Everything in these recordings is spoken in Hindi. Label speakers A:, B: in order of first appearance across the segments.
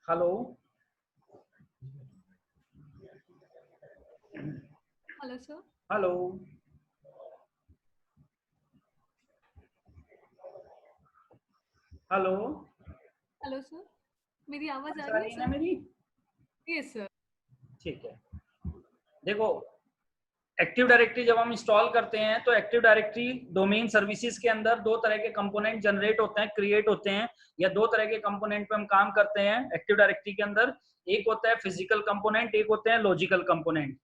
A: Hello
B: hello sir.
A: Hello hello
B: hello sir, मेरी आवाज आ
A: आ
B: रही है
A: रही है ना
B: सर?
A: मेरी?
B: Yes sir.
A: ठीक है। देखो, एक्टिव डायरेक्टरी जब हम इंस्टॉल करते हैं तो एक्टिव डायरेक्टरी डोमेन सर्विसेज के अंदर दो तरह के कंपोनेंट जनरेट होते हैं, क्रिएट होते हैं, या दो तरह के कंपोनेंट पे हम काम करते हैं एक्टिव डायरेक्टरी के अंदर। एक होता है फिजिकल कंपोनेंट, एक होते हैं लॉजिकल कंपोनेंट।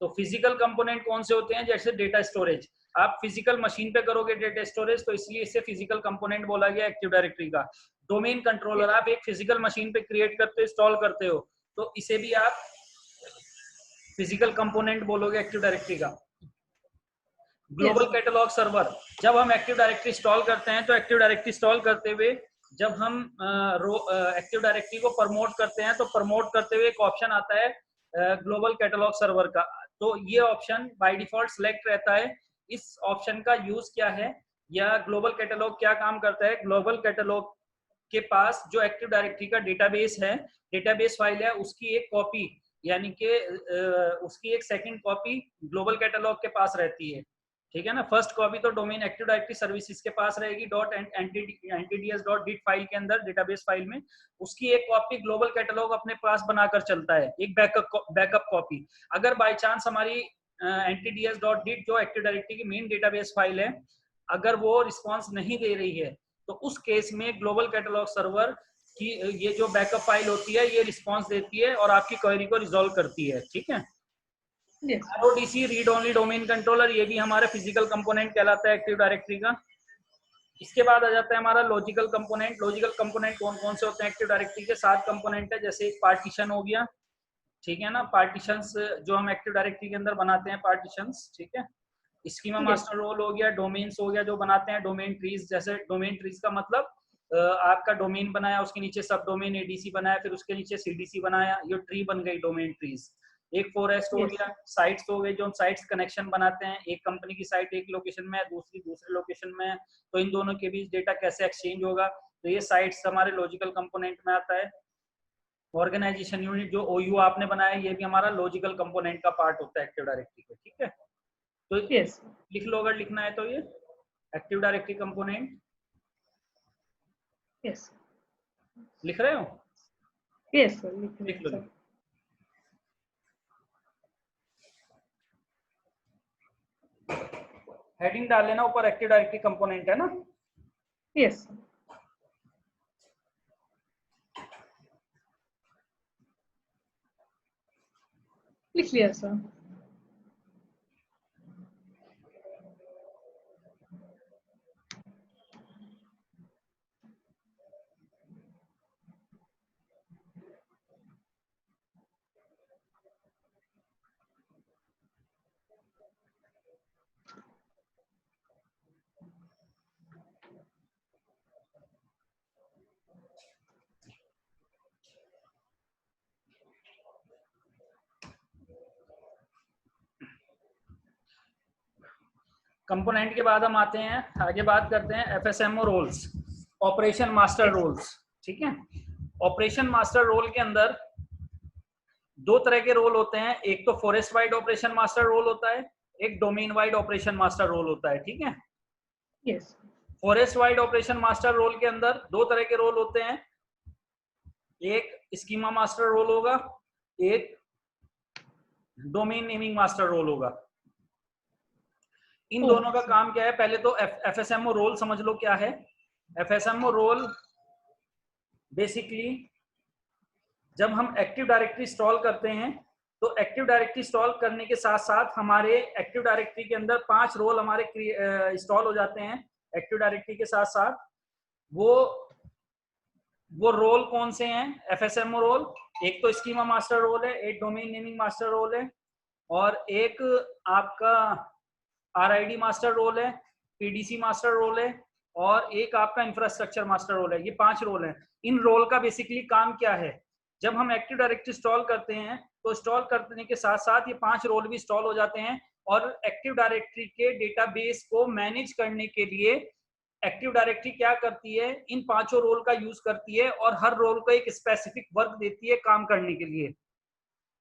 A: तो फिजिकल कंपोनेंट कौन से होते हैं? जैसे डेटा स्टोरेज, आप फिजिकल मशीन पे करोगे डेटा स्टोरेज, तो इसलिए इसे फिजिकल कंपोनेंट बोला गया एक्टिव डायरेक्टरी का। डोमेन कंट्रोलर, आप एक फिजिकल मशीन पे क्रिएट करते हो, इंस्टॉल करते हो, तो इसे भी आप फिजिकल कंपोनेंट बोलोगे एक्टिव डायरेक्टरी का। Global
B: yes sir.
A: Catalogue server, जब हम एक्टिव डायरेक्टरी इंस्टॉल करते हैं तो एक्टिव डायरेक्टरी इंस्टॉल करते हुए जब हम एक्टिव डायरेक्टरी को प्रमोट करते हैं तो प्रमोट करते हुए एक ऑप्शन आता है ग्लोबल कैटलॉग सर्वर का। तो ये ऑप्शन बाय डिफॉल्ट सिलेक्ट रहता है। इस ऑप्शन का यूज क्या है, या ग्लोबल कैटलॉग क्या काम करता है? ग्लोबल कैटलॉग के पास जो एक्टिव डायरेक्टरी का डेटाबेस है, डेटाबेस फाइल है, उसकी एक कॉपी, यानी कि उसकी एक सेकंड कॉपी ग्लोबल कैटलॉग के पास रहती है। ठीक है ना? फर्स्ट कॉपी तो डोमेन एक्टिव डायरेक्टरी सर्विसेज के पास रहेगी .ntds.dit फाइल के अंदर, डेटाबेस फाइल में। उसकी एक कॉपी ग्लोबल कैटलॉग अपने पास बनाकर चलता है, एक बैकअप कॉपी। अगर बाय चांस हमारी ntds.dit जो एक्टिव डायरेक्टरी की मेन डेटाबेस फाइल है, अगर वो रिस्पॉन्स नहीं दे रही है, तो उस केस में ग्लोबल कैटलॉग सर्वर की ये जो बैकअप फाइल होती है, ये रिस्पॉन्स देती है और आपकी क्वेरी को रिजॉल्व करती है। ठीक है?
B: Yes
A: RODC, read only domain controller, ये भी हमारा फिजिकल कंपोनेंट कहलाता है एक्टिव डायरेक्टरी का। इसके बाद आ जाता है हमारा लॉजिकल कंपोनेंट। लॉजिकल कंपोनेंट कौन कौन से होते हैं एक्टिव डायरेक्टरी के? 7 कंपोनेंट है। जैसे एक पार्टीशन हो गया, ठीक है ना? पार्टीशंस जो हम एक्टिव डायरेक्टरी के अंदर बनाते हैं, पार्टीशंस, ठीक है। स्कीमा
B: यस
A: मास्टर रोल हो गया, डोमेन्स हो गया जो बनाते हैं, डोमेन ट्रीज। जैसे डोमेन ट्रीज का मतलब आपका डोमेन बनाया, उसके नीचे सब डोमेन एडीसी बनाया, फिर उसके नीचे सीडीसी बनाया, ये ट्री बन गई डोमेन ट्रीज। एक फॉरेस्ट हो
B: यस
A: गया, साइट्स हो गए जो हम साइट्स कनेक्शन बनाते हैं, एक कंपनी की साइट एक लोकेशन में है, दूसरी दूसरे लोकेशन में है, तो इन दोनों के बीच डेटा कैसे एक्सचेंज होगा, तो ये साइट्स हमारे लॉजिकल कंपोनेंट में आता है। ऑर्गेनाइजेशन यूनिट जो ओयू आपने बनाया, ये भी हमारा लॉजिकल कंपोनेंट का पार्ट होता है एक्टिव डायरेक्टरी का। ठीक है? तो
B: यस
A: लिख लो अगर लिखना है तो, ये एक्टिव डायरेक्टरी कंपोनेंट
B: यस
A: लिख रहे हो?
B: यस सर, लिख रहे
A: लिख
B: हैं
A: लो
B: सर।
A: लिख लो। हेडिंग डाल लेना ऊपर, एक्टिव डायरेक्टरी कंपोनेंट है ना।
B: यस लिख लिया सर।
A: कंपोनेंट के बाद हम आते हैं, आगे बात करते हैं एफएसएमओ रोल्स, ऑपरेशन मास्टर
B: यस
A: रोल्स। ठीक है? ऑपरेशन मास्टर रोल के अंदर दो तरह के रोल होते हैं, एक तो forest wide operation master role होता है, एक domain wide operation master role होता है। ठीक है?
B: Yes
A: forest wide operation master role के अंदर दो तरह के रोल होते हैं, एक स्कीमा मास्टर रोल होगा, एक डोमेन नेमिंग मास्टर रोल होगा। इन दोनों
B: ओके
A: का
B: सर।
A: काम क्या है? पहले तो एफएसएमओ रोल समझ लो क्या है। एफएसएमओ रोल बेसिकली जब हम एक्टिव डायरेक्टरी इंस्टॉल करते हैं, तो एक्टिव डायरेक्टरी इंस्टॉल करने के साथ साथ हमारे एक्टिव डायरेक्टरी के अंदर 5 रोल हमारे इंस्टॉल हो जाते हैं एक्टिव डायरेक्टरी के साथ साथ। वो वो रोल कौन से हैं? एफएसएमओ रोल, एक तो स्कीमा मास्टर रोल है, एक डोमेन नेमिंग मास्टर रोल है, और एक आपका आरआईडी मास्टर रोल है, पीडीसी मास्टर रोल है, और एक आपका इंफ्रास्ट्रक्चर मास्टर रोल है। ये 5 रोल हैं। इन रोल का बेसिकली काम क्या है? जब हम एक्टिव डायरेक्टरी इंस्टॉल करते हैं तो इंस्टॉल करने के साथ साथ ये 5 रोल भी इंस्टॉल हो जाते हैं, और एक्टिव डायरेक्टरी के डेटाबेस को मैनेज करने के लिए एक्टिव डायरेक्टरी क्या करती है, इन पांचों रोल का यूज करती है और हर रोल को एक स्पेसिफिक वर्क देती है काम करने के लिए,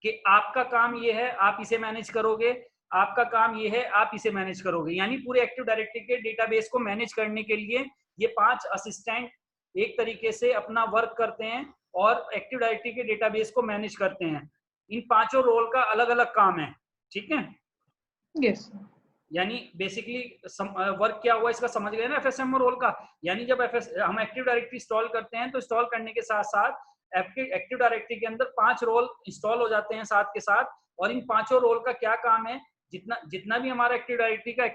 A: कि आपका काम ये है, आप इसे मैनेज करोगे, आपका काम ये है, आप इसे मैनेज करोगे। यानी पूरे एक्टिव डायरेक्टरी के डेटाबेस को मैनेज करने के लिए ये 5 असिस्टेंट एक तरीके से अपना वर्क करते हैं और एक्टिव डायरेक्टरी के डेटाबेस को मैनेज करते हैं। इन पांचों रोल का अलग अलग काम है, ठीक है।
B: Yes.
A: यानी बेसिकली वर्क क्या हुआ इसका समझ गए ना एफएसएमओ रोल का। यानी जब हम एक्टिव डायरेक्टरी इंस्टॉल करते हैं तो इंस्टॉल करने के साथ साथ एक्टिव डायरेक्टरी के अंदर 5 रोल इंस्टॉल हो जाते हैं साथ के साथ, और इन पांचों रोल का क्या काम है, जितना भी हमारा एक्टिव डायरेक्टरी का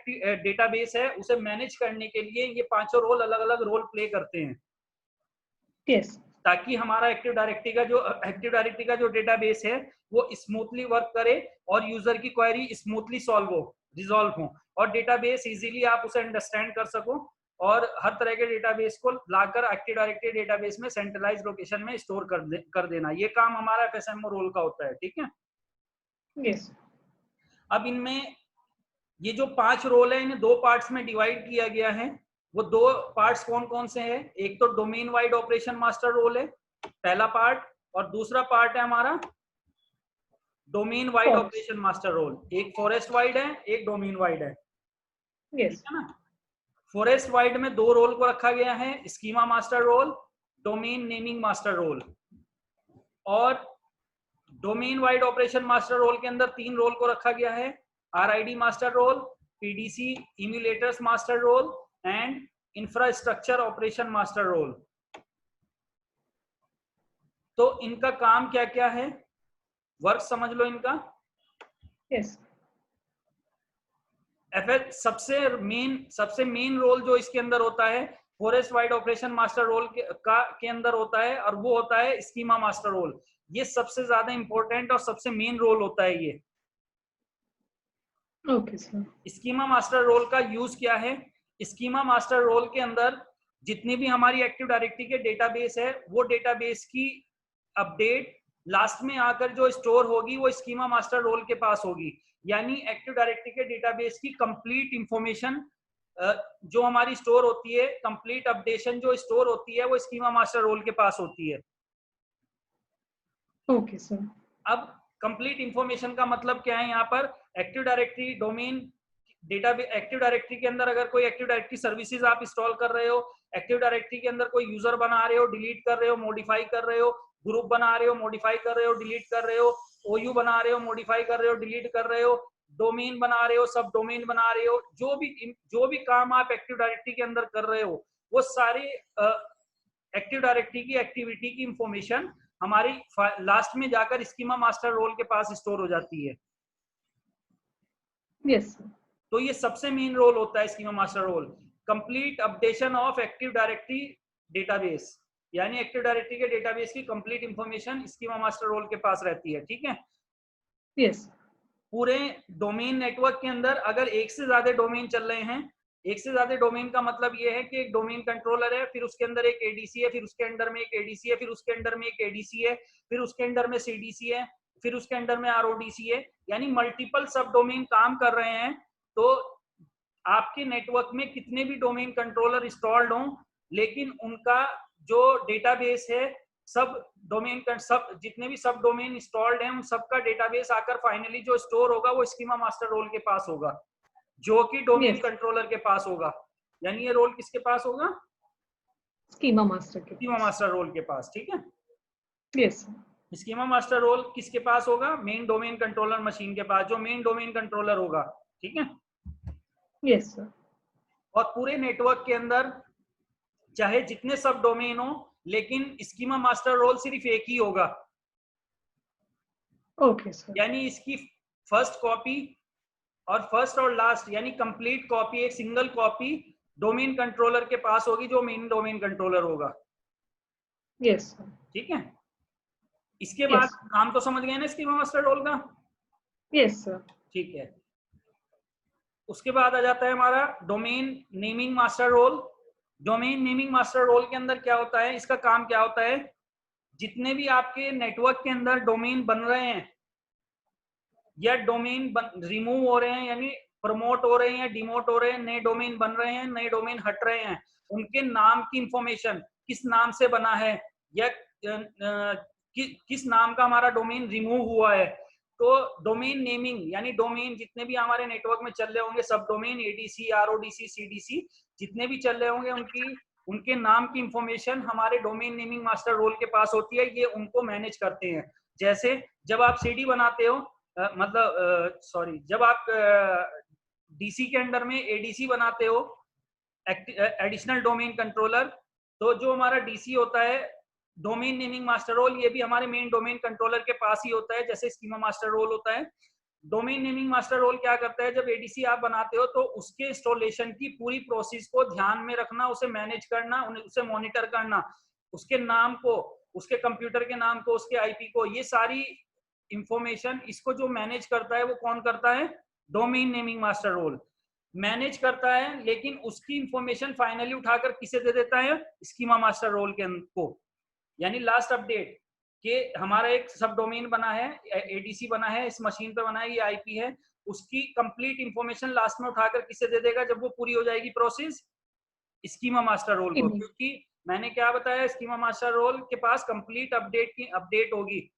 A: डेटाबेस है उसे मैनेज करने के लिए ये पांचों रोल अलग अलग रोल प्ले करते हैं।
B: Yes.
A: ताकि हमारा एक्टिव डायरेक्टरी का जो डेटाबेस है वो स्मूथली वर्क करे और यूजर की क्वेरी स्मूथली रिजॉल्व हो और डेटाबेस इजीली आप उसे अंडरस्टैंड कर सको और हर तरह के डेटाबेस को लाकर एक्टिव डायरेक्टरी डेटाबेस में सेंट्रलाइज लोकेशन में स्टोर कर देना, ये काम हमारा एफएसएमओ रोल का होता है, ठीक है।
B: Yes.
A: अब इनमें ये जो 5 रोल है इन्हें 2 पार्ट्स में डिवाइड किया गया है। वो 2 पार्ट्स कौन कौन से हैं, एक तो domain wide operation master role है पहला पार्ट, और दूसरा पार्ट है हमारा domain wide operation master role. एक फॉरेस्ट वाइड है, एक डोमेन वाइड है,
B: Yes.
A: ठीक है ना। फॉरेस्ट वाइड में 2 रोल को रखा गया है, schema master role, domain naming master role. और domain wide operation master role के अंदर 3 रोल को रखा गया है, RID master role, PDC emulators master role and infrastructure operation master role. तो इनका काम क्या क्या है, वर्क समझ लो इनका।
B: Yes.
A: सबसे मेन रोल जो इसके अंदर होता है forest wide operation master role के अंदर होता है, और वो होता है स्कीमा मास्टर रोल। ये सबसे ज्यादा इंपॉर्टेंट और सबसे मेन रोल होता है ये।
B: Okay, sir.
A: Schema master role का यूज क्या है, स्कीमा मास्टर रोल के अंदर जितनी भी हमारी एक्टिव डायरेक्टरी के डेटाबेस है वो डेटाबेस की अपडेट लास्ट में आकर जो स्टोर होगी वो स्कीमा मास्टर रोल के पास होगी। यानी एक्टिव डायरेक्टरी के डेटाबेस की कंप्लीट इंफॉर्मेशन जो हमारी स्टोर होती है, कंप्लीट अपडेशन जो स्टोर होती है वो स्कीमा मास्टर रोल के पास होती है।
B: Okay, sir.
A: अब कंप्लीट इंफॉर्मेशन का मतलब क्या है, यहाँ पर active directory domain database, active directory के अंदर अगर कोई एक्टिव डायरेक्टरी सर्विसेज आप इंस्टॉल कर रहे हो, एक्टिव डायरेक्टरी के अंदर कोई यूजर बना रहे हो, डिलीट कर रहे हो, मॉडिफाई कर रहे हो, ग्रुप बना रहे हो, मॉडिफाई कर रहे हो, डिलीट कर रहे हो, OU बना रहे हो, मॉडिफाई कर रहे हो, डिलीट कर रहे हो, डोमेन बना रहे हो, सब डोमेन बना रहे हो, जो भी काम आप एक्टिव डायरेक्टरी के अंदर कर रहे हो वो सारे एक्टिव डायरेक्टरी की एक्टिविटी की इंफॉर्मेशन हमारी लास्ट में जाकर स्कीमा मास्टर रोल के पास स्टोर हो जाती है।
B: Yes, sir.
A: तो ये सबसे मेन रोल होता है schema master role, complete updation of active directory database. यानी एक्टिव डायरेक्टरी के डेटाबेस की complete information schema master role के पास रहती है, ठीक है।
B: Yes.
A: पूरे डोमेन नेटवर्क के अंदर अगर एक से ज्यादा डोमेन चल रहे हैं, एक से ज्यादा डोमेन का मतलब ये है कि एक डोमेन कंट्रोलर है, फिर उसके अंदर एक ADC है, फिर उसके अंडर में एक ADC है, फिर उसके अंडर में एक ADC है, फिर उसके अंडर में CDC है, फिर उसके अंडर में RODC है, यानी मल्टीपल सब डोमेन काम कर रहे हैं। तो आपके नेटवर्क में कितने भी डोमेन कंट्रोलर इंस्टॉल्ड हों, लेकिन उनका जो डेटाबेस है सब जितने भी सब डोमेन इंस्टॉल्ड हैं उन सबका डेटाबेस आकर फाइनली जो स्टोर होगा वो स्कीमा मास्टर रोल के पास होगा, जो कि डोमेन
B: Yes.
A: कंट्रोलर के पास होगा। यानी ये रोल किसके पास होगा,
B: Schema master के
A: स्कीमा
B: पास.
A: मास्टर रोल के पास, ठीक है।
B: Yes, sir.
A: Schema master role किसके पास होगा, मेन डोमेन कंट्रोलर मशीन के पास, जो मेन डोमेन कंट्रोलर होगा, ठीक है।
B: Yes, sir.
A: और पूरे नेटवर्क के अंदर चाहे जितने सब डोमेन हो, लेकिन स्कीमा मास्टर रोल सिर्फ एक ही होगा।
B: Okay, sir.
A: यानी इसकी फर्स्ट कॉपी और फर्स्ट और लास्ट यानी कंप्लीट कॉपी, एक सिंगल कॉपी डोमेन कंट्रोलर के पास होगी, जो मेन डोमेन कंट्रोलर होगा,
B: Yes, sir.
A: ठीक है। इसके
B: Yes.
A: बाद काम तो समझ गए ना स्कीमा मास्टर रोल का,
B: Yes, sir.
A: ठीक है। उसके बाद आ जाता है हमारा domain naming master role. Domain naming master role के अंदर क्या होता है, इसका काम क्या होता है, जितने भी आपके नेटवर्क के अंदर डोमेन बन रहे हैं या डोमेन रिमूव हो रहे हैं, यानी प्रमोट हो रहे हैं, डिमोट हो रहे हैं, नए डोमेन बन रहे हैं, नए डोमेन हट रहे हैं, उनके नाम की इंफॉर्मेशन, किस नाम से बना है या किस नाम का हमारा डोमेन रिमूव हुआ है। तो डोमेन नेमिंग यानी डोमेन जितने भी हमारे नेटवर्क में चल रहे होंगे, सब डोमेन एडीसी, आरओडीसी, सीडीसी जितने भी चल रहे होंगे, उनके नाम की इंफॉर्मेशन हमारे डोमेन नेमिंग मास्टर रोल के पास होती है, ये उनको मैनेज करते हैं। जैसे जब आप सीडी बनाते हो, जब आप डीसी के अंडर में एडीसी बनाते हो, एडिशनल डोमेन कंट्रोलर, तो जो हमारा डीसी होता है, डोमेन नेमिंग मास्टर रोल, ये भी हमारे मेन डोमेन कंट्रोलर के पास ही होता है, जैसे स्कीमा मास्टर रोल होता है। डोमेन नेमिंग मास्टर रोल क्या करता है, जब एडीसी आप बनाते हो तो उसके इंस्टॉलेशन की पूरी प्रोसेस को ध्यान में रखना, उसे मैनेज करना, उसे मॉनिटर करना, उसके नाम को, उसके कंप्यूटर के नाम को, उसके आईपी को, ये सारी इंफॉर्मेशन इसको जो मैनेज करता है वो कौन करता है, domain naming master role manage करता है। लेकिन उसकी इंफॉर्मेशन फाइनली उठाकर किसे दे देता है, स्कीमा मास्टर रोल के को। यानी लास्ट अपडेट कि हमारा एक सब डोमेन बना है, एडीसी बना है, इस मशीन पे बना है, ये आईपी है, उसकी कंप्लीट इंफॉर्मेशन लास्ट में उठाकर किसे दे देगा जब वो पूरी हो जाएगी प्रोसेस, स्कीमा मास्टर रोल को। क्योंकि मैंने क्या बताया, स्कीमा मास्टर रोल के पास कंप्लीट अपडेट होगी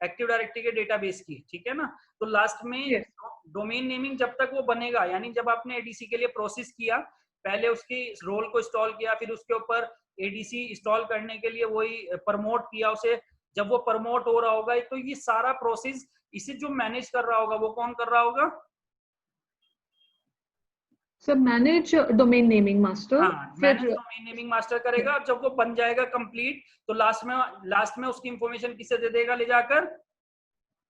A: एक्टिव डायरेक्टरी के डेटाबेस की, ठीक है ना। तो लास्ट में डोमेन नेमिंग जब तक वो बनेगा, यानी जब आपने एडीसी के लिए प्रोसेस किया, पहले उसकी रोल को इंस्टॉल किया, फिर उसके ऊपर एडीसी इंस्टॉल करने के लिए वही प्रमोट किया उसे, जब वो प्रमोट हो रहा होगा तो ये सारा प्रोसेस इसे जो मैनेज कर रहा होगा वो कौन कर रहा होगा,
B: sir manage domain naming master.
A: हाँ, मैनेज डोमेन नेमिंग मास्टर करेगा। और जब वो बन जाएगा कंप्लीट तो लास्ट में उसकी इंफॉर्मेशन किसे दे देगा ले जाकर,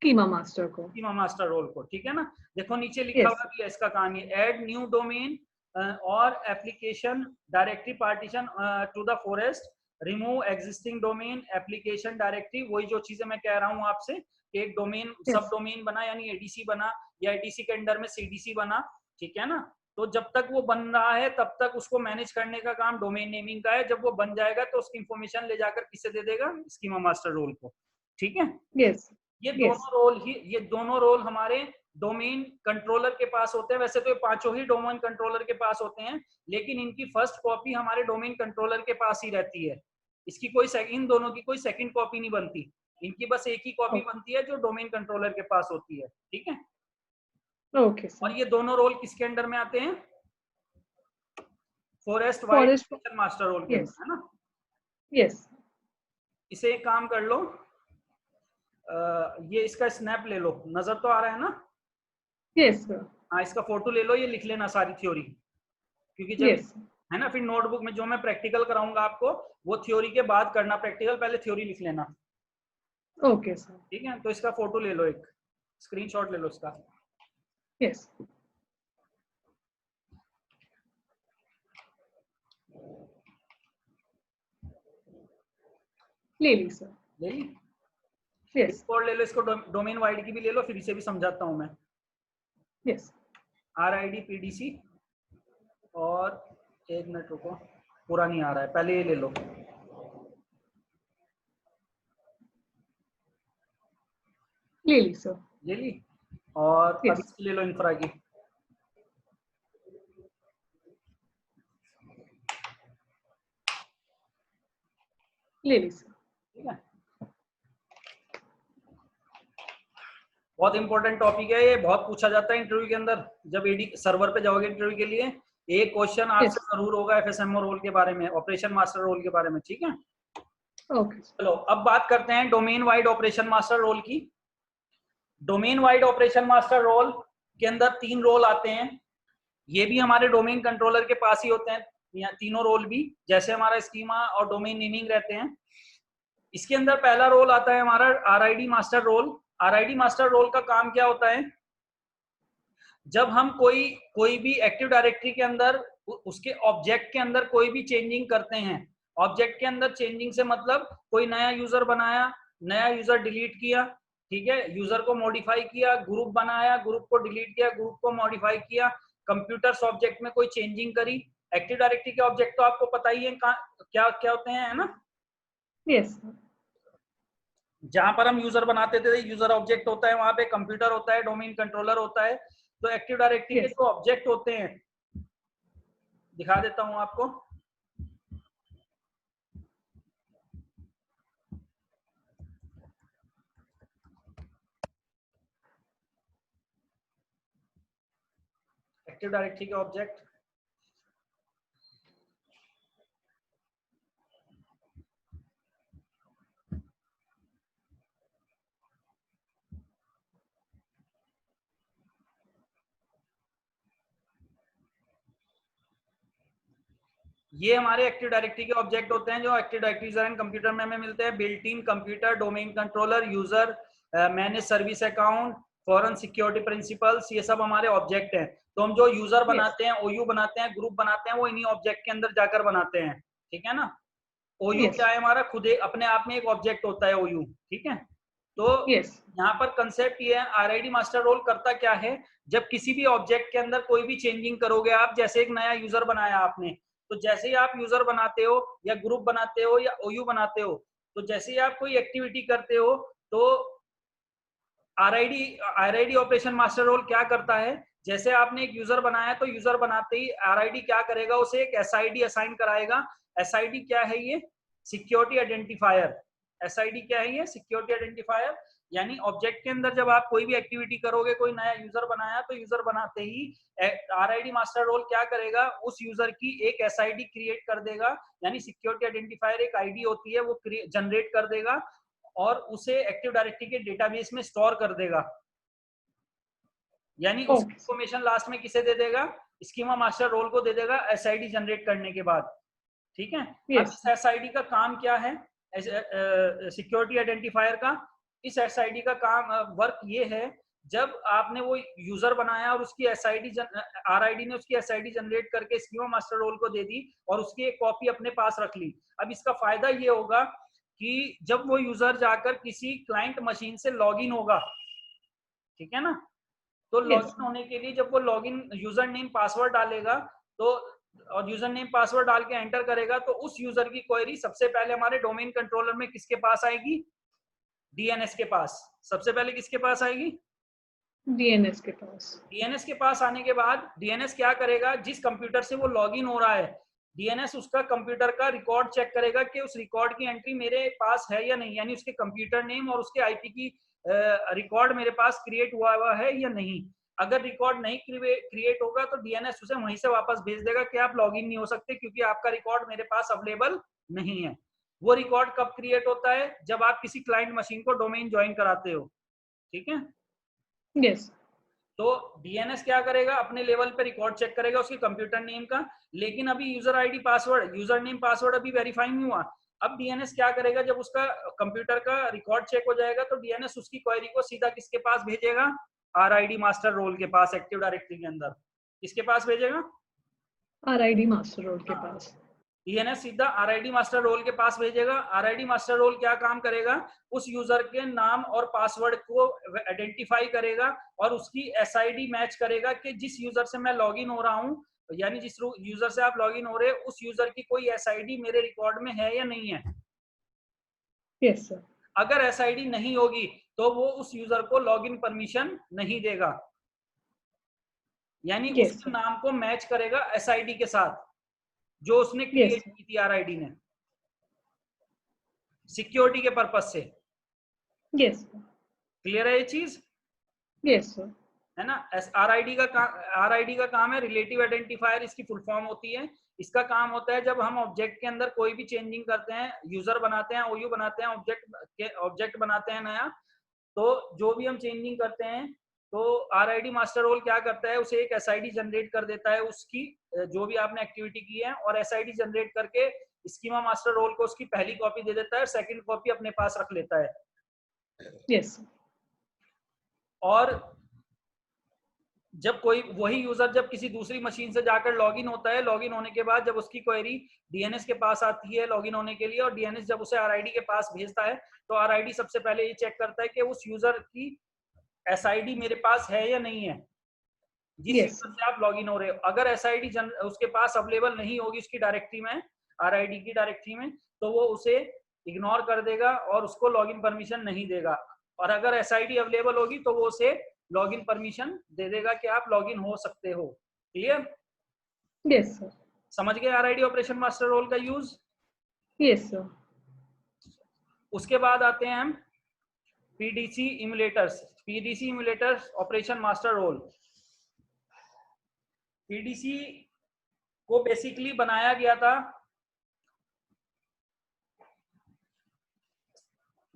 B: स्कीमा मास्टर को,
A: स्कीमा मास्टर रोल को, ठीक है ना। देखो नीचे लिखा हुआ भी है इसका कहानी, ऐड न्यू डोमेन और application directory partition to the forest, remove existing domain application directory. वही जो चीजें मैं कह रहा हूँ आपसे, एक डोमेन सब डोमेन बना यानी एडीसी बना, या एडीसी के अंडर में सीडीसी बना, ठीक है ना। तो जब तक वो बन रहा है तब तक उसको मैनेज करने का काम डोमेन नेमिंग का है। जब वो बन जाएगा तो उसकी इंफॉर्मेशन ले जाकर किसे दे देगा, स्कीमा मास्टर रोल को, ठीक है। ये दोनों रोल हमारे डोमेन कंट्रोलर के पास होते हैं। वैसे तो ये पांचों ही डोमेन कंट्रोलर के पास होते हैं, लेकिन इनकी फर्स्ट कॉपी हमारे डोमेन कंट्रोलर के पास ही रहती है। इसकी इन दोनों की कोई सेकंड कॉपी नहीं बनती, इनकी बस एक ही कॉपी बनती है जो डोमेन कंट्रोलर के पास होती है, ठीक है।
B: Okay sir.
A: और ये दोनों रोल किसके अंडर में आते हैं, फॉरेस्ट वाइड मास्टर रोल के अंदर, है ना।
B: यस।
A: इसे एक काम कर लो, ये इसका स्नैप ले लो, नजर तो आ रहा है ना।
B: Yes sir.
A: हाँ, इसका फोटो ले लो, ये लिख लेना सारी थ्योरी, क्योंकि जब है ना फिर नोटबुक में जो मैं प्रैक्टिकल कराऊंगा आपको वो थ्योरी के बाद करना, प्रैक्टिकल पहले थ्योरी लिख लेना।
B: Okay sir.
A: ठीक है, तो इसका फोटो ले लो, एक स्क्रीनशॉट ले लो इसका।
B: यस। ले ली सर।
A: ले ली।
B: यस।
A: कोड ले लो, इसको डोमेन वाइड की भी ले लो, फिर इसे भी समझाता हूं मैं।
B: यस।
A: RID PDC, और एक मिनट रुको, पूरा नहीं आ रहा है, पहले ये ले लो।
B: ले ली सर।
A: ले ली। और अब इसकी ले लो इंफ्रा की।
B: ले ली सर।
A: ठीक है, बहुत इंपॉर्टेंट टॉपिक है ये, बहुत पूछा जाता है इंटरव्यू के अंदर। जब एडी सर्वर पे जाओगे इंटरव्यू के लिए, एक क्वेश्चन आपसे जरूर होगा FSMO रोल के बारे में, ऑपरेशन मास्टर रोल के बारे में, ठीक है।
B: ओके।
A: चलो अब बात करते हैं domain wide operation master role की। Domain wide operation master role के अंदर 3 रोल आते हैं, ये भी हमारे डोमेन कंट्रोलर के पास ही होते हैं, यहाँ तीनों रोल भी, जैसे हमारा स्कीमा और डोमेन नेमिंग रहते हैं। इसके अंदर पहला रोल आता है हमारा RID master role. RID master role का काम क्या होता है, जब हम कोई भी एक्टिव डायरेक्टरी के अंदर उसके ऑब्जेक्ट के अंदर कोई भी चेंजिंग करते हैं, ऑब्जेक्ट के अंदर चेंजिंग से मतलब कोई नया यूजर बनाया, नया यूजर डिलीट किया, ठीक है, यूजर को मॉडिफाई किया, ग्रुप बनाया, ग्रुप को डिलीट किया, ग्रुप को मॉडिफाई किया, कंप्यूटर्स ऑब्जेक्ट में कोई चेंजिंग करी। एक्टिव डायरेक्टरी के ऑब्जेक्ट तो आपको पता ही है क्या क्या होते हैं, है ना।
B: यस।
A: जहां पर हम यूजर बनाते थे, यूजर ऑब्जेक्ट होता है, वहां पे कंप्यूटर होता है, डोमेन कंट्रोलर होता है। तो एक्टिव डायरेक्टरी के
B: Yes.
A: जो ऑब्जेक्ट होते हैं, दिखा देता हूं आपको। एक्टिव डायरेक्टरी के ऑब्जेक्ट, ये हमारे एक्टिव डायरेक्टरी के ऑब्जेक्ट होते हैं जो एक्टिव डायरेक्टरीज एंड कंप्यूटर में हमें मिलते हैं। Built in computer, domain controller, user, manage service account, foreign security principles, ये सब हमारे ऑब्जेक्ट हैं। तो हम जो यूजर बनाते हैं, ओयू बनाते हैं, ग्रुप बनाते हैं, वो इन्हीं ऑब्जेक्ट के अंदर जाकर बनाते हैं, ठीक है ना। ओयू
B: Yes.
A: क्या है हमारा, खुद अपने आप में एक ऑब्जेक्ट होता है ओयू, ठीक है। तो
B: Yes.
A: यहाँ पर कंसेप्ट ये है, आरआईडी मास्टर रोल करता क्या है, जब किसी भी ऑब्जेक्ट के अंदर कोई भी चेंजिंग करोगे आप, जैसे एक नया यूजर बनाया आपने, तो जैसे ही आप यूजर बनाते हो या ग्रुप बनाते हो या ओयू बनाते हो, तो जैसे ही आप कोई एक्टिविटी करते हो, तो आरआईडी ऑपरेशन मास्टर रोल क्या करता है, जैसे आपने एक यूजर बनाया तो यूजर बनाते ही आरआईडी क्या करेगा, उसे एक एसआईडी असाइन कराएगा। एसआईडी क्या है, ये सिक्योरिटी आइडेंटिफायर। एसआईडी क्या है, ये सिक्योरिटी आइडेंटिफायर। यानी ऑब्जेक्ट के अंदर जब आप कोई भी एक्टिविटी करोगे, कोई नया यूजर बनाया, तो यूजर बनाते ही आरआईडी मास्टर रोल क्या करेगा, उस यूजर की एक एसआईडी क्रिएट कर देगा। यानी सिक्योरिटी आइडेंटिफायर एक आईडी होती है, वो जनरेट कर देगा और उसे एक्टिव डायरेक्टरी के डेटाबेस में स्टोर कर देगा। यानी उस
B: Okay.
A: इंफॉर्मेशन लास्ट में किसे दे देगा, स्कीमा मास्टर रोल को दे देगा एसआईडी जनरेट करने के बाद, ठीक है। अब
B: Yes.
A: इस एसआईडी का काम क्या है, सिक्योरिटी आइडेंटिफायर का, इस एसआईडी का काम वर्क ये है, जब आपने वो यूजर बनाया और उसकी एसआईडी आरआईडी ने उसकी एसआईडी जनरेट करके स्कीमा मास्टर रोल को दे दी और उसकी एक कॉपी अपने पास रख ली। अब इसका फायदा ये होगा कि जब वो यूजर जाकर किसी क्लाइंट मशीन से लॉगिन होगा, ठीक है ना, तो
B: Yes.
A: लॉगिन होने के लिए जब वो लॉगिन यूजर नेम पासवर्ड डालेगा, तो और यूजर नेम पासवर्ड डाल के एंटर करेगा, तो उस यूजर की क्वेरी सबसे पहले हमारे डोमेन कंट्रोलर में किसके पास आएगी, डीएनएस के पास। सबसे पहले किसके पास आएगी,
B: DNS के पास.
A: डीएनएस के पास आने के बाद डीएनएस क्या करेगा, जिस कंप्यूटर से वो लॉगिन हो रहा है, डीएनएस उसका कंप्यूटर का रिकॉर्ड चेक करेगा कि उस रिकॉर्ड की एंट्री मेरे पास है या नहीं, यानी उसके कंप्यूटर नेम और उसके आईपी की रिकॉर्ड मेरे पास क्रिएट हुआ है या नहीं। अगर रिकॉर्ड नहीं क्रिएट होगा तो डीएनएस उसे वहीं से वापस भेज देगा कि आप लॉगिन नहीं हो सकते क्योंकि आपका रिकॉर्ड मेरे पास अवेलेबल नहीं है। वो रिकॉर्ड कब क्रिएट होता है, जब आप किसी क्लाइंट मशीन को डोमेन ज्वाइन कराते हो, ठीक है।
B: Yes.
A: तो डीएनएस क्या करेगा, अपने लेवल पे रिकॉर्ड चेक करेगा उसके कंप्यूटर नेम का, लेकिन अभी user ID password, user name password अभी वेरीफाई नहीं हुआ। अब डीएनएस क्या करेगा, जब उसका कंप्यूटर का रिकॉर्ड चेक हो जाएगा तो डीएनएस उसकी क्वेरी को सीधा किसके पास भेजेगा, आरआईडी मास्टर रोल के पास, एक्टिव डायरेक्टरी के अंदर किसके पास भेजेगा,
B: RID master role के
A: हाँ,
B: पास.
A: डीएनएस सीधा आरआईडी मास्टर रोल के पास भेजेगा। आरआईडी मास्टर रोल क्या काम करेगा, उस यूजर के नाम और पासवर्ड को आइडेंटिफाई करेगा और उसकी एसआईडी मैच करेगा कि जिस यूजर से मैं लॉगिन हो रहा हूं, यानी जिस यूजर से आप लॉगिन हो रहे हैं, उस यूजर की कोई एसआईडी मेरे रिकॉर्ड में है या नहीं है।
B: Yes, sir.
A: अगर एसआईडी नहीं होगी तो वो उस यूजर को लॉगिन परमिशन नहीं देगा, यानी
B: Yes,
A: उसके
B: sir.
A: नाम को मैच करेगा एसआईडी के साथ जो उसने क्रिएट
B: Yes.
A: की थी आरआईडी ने, सिक्योरिटी के पर्पज से।
B: Yes, sir.
A: क्लियर है ये चीज,
B: Yes, sir.
A: है ना। आरआईडी का काम है रिलेटिव आइडेंटिफायर, इसकी फुल फॉर्म होती है। इसका काम होता है जब हम ऑब्जेक्ट के अंदर कोई भी चेंजिंग करते हैं, यूजर बनाते हैं, ओयू बनाते हैं, ऑब्जेक्ट बनाते हैं नया, तो जो भी हम चेंजिंग करते हैं तो आरआईडी मास्टर रोल क्या करता है, उसे एक एसआईडी जनरेट कर देता है उसकी, जो भी आपने एक्टिविटी की है, और एसआईडी जनरेट करके स्कीमा मास्टर रोल को उसकी पहली कॉपी दे देता है, सेकंड कॉपी अपने पास रख लेता है।
B: Yes, sir.
A: और जब कोई वही यूजर जब किसी दूसरी मशीन से जाकर लॉगिन होता है, लॉगिन होने के बाद जब उसकी क्वेरी डीएनएस के पास आती है लॉगिन होने के लिए, और डीएनएस जब उसे आरआईडी के पास भेजता है, तो आरआईडी सबसे पहले ये चेक करता है कि उस यूजर की एसआईडी मेरे पास है या नहीं है, जिस
B: Yes,
A: यूजर से आप लॉगिन हो रहे हो। अगर एसआईडी उसके पास अवेलेबल नहीं होगी उसकी डायरेक्टरी में, आरआईडी की डायरेक्टरी में, तो वो उसे इग्नोर कर देगा और उसको लॉगिन परमिशन नहीं देगा। और अगर एसआईडी अवेलेबल होगी तो वो उसे लॉगिन परमिशन दे देगा कि आप लॉगिन हो सकते हो। क्लियर?
B: Yes, sir.
A: समझ गए RID ऑपरेशन मास्टर रोल का यूज?
B: Yes, sir.
A: उसके बाद आते हैं हम PDC emulators. PDC emulators operation master role. PDC को बेसिकली बनाया गया था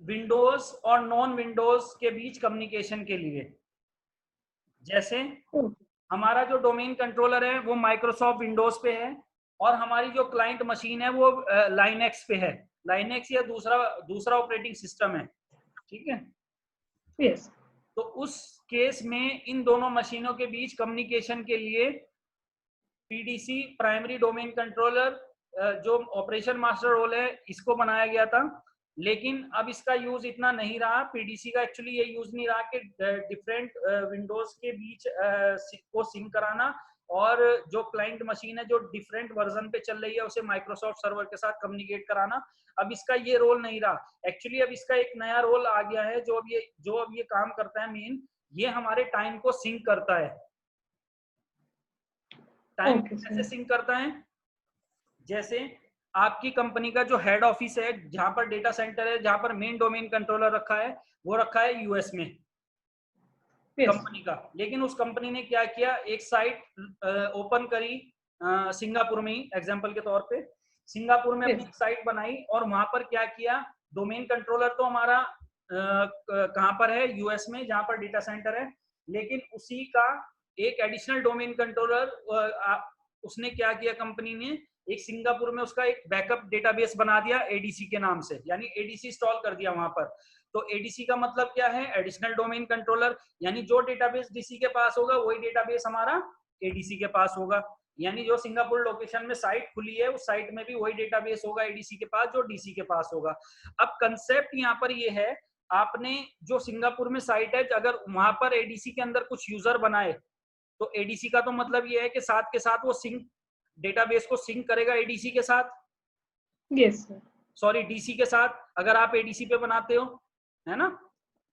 A: विंडोज और नॉन विंडोज के बीच कम्युनिकेशन के लिए। जैसे
B: Okay.
A: हमारा जो डोमेन कंट्रोलर है वो माइक्रोसॉफ्ट विंडोज पे है और हमारी जो क्लाइंट मशीन है वो लाइनेक्स पे है। लाइनेक्स या दूसरा ऑपरेटिंग सिस्टम है, ठीक है।
B: Yes.
A: तो उस केस में इन दोनों मशीनों के बीच कम्युनिकेशन के लिए पीडीसी प्राइमरी डोमेन कंट्रोलर जो ऑपरेशन मास्टर रोल है इसको बनाया गया था। लेकिन अब इसका यूज इतना नहीं रहा, पीडीसी का एक्चुअली ये यूज नहीं रहा कि डिफरेंट विंडोज के बीच को सिंक कराना और जो क्लाइंट मशीन है जो डिफरेंट वर्जन पे चल रही है उसे माइक्रोसॉफ्ट सर्वर के साथ कम्युनिकेट कराना। अब इसका ये रोल नहीं रहा। एक्चुअली अब इसका एक नया रोल आ गया है जो अब ये काम करता है मेन, ये हमारे टाइम को सिंक करता है। टाइम
B: Okay,
A: कैसे
B: sir.
A: सिंक करता है? जैसे आपकी कंपनी का जो हेड ऑफिस है, जहां पर डेटा सेंटर है, जहां पर मेन डोमेन कंट्रोलर रखा है, वो रखा है यूएस में
B: Yes.
A: कंपनी का। लेकिन उस कंपनी ने क्या किया, एक साइट ओपन करी सिंगापुर में ही, एग्जांपल के तौर पे सिंगापुर में अपनी
B: Yes.
A: साइट बनाई और वहां पर क्या किया, डोमेन कंट्रोलर तो हमारा कहां पर है, यूएस में, जहां पर डेटा सेंटर है। लेकिन उसी का एक एडिशनल डोमेन कंट्रोलर उसने क्या किया, कंपनी ने एक सिंगापुर में उसका एक बैकअप डेटाबेस बना दिया एडीसी के नाम से, यानी एडीसी इंस्टॉल कर दिया वहां पर। तो एडीसी का मतलब क्या है, एडिशनल डोमेन कंट्रोलर, यानी जो डेटाबेस डीसी के पास होगा वही डेटाबेस हमारा एडीसी के पास होगा। यानी जो सिंगापुर लोकेशन में साइट खुली है उस साइट में भी वही डेटाबेस होगा एडीसी के पास जो डीसी के पास होगा। अब कंसेप्ट यहाँ पर ये है, आपने जो सिंगापुर में साइट है, अगर वहां पर एडीसी के अंदर कुछ यूजर बनाए तो एडीसी का तो मतलब ये है कि साथ के साथ वो सिंक डेटाबेस को सिंक करेगा एडीसी के साथ,
B: Yes, sir.
A: सॉरी डीसी के साथ, अगर आप एडीसी पे बनाते हो, है ना।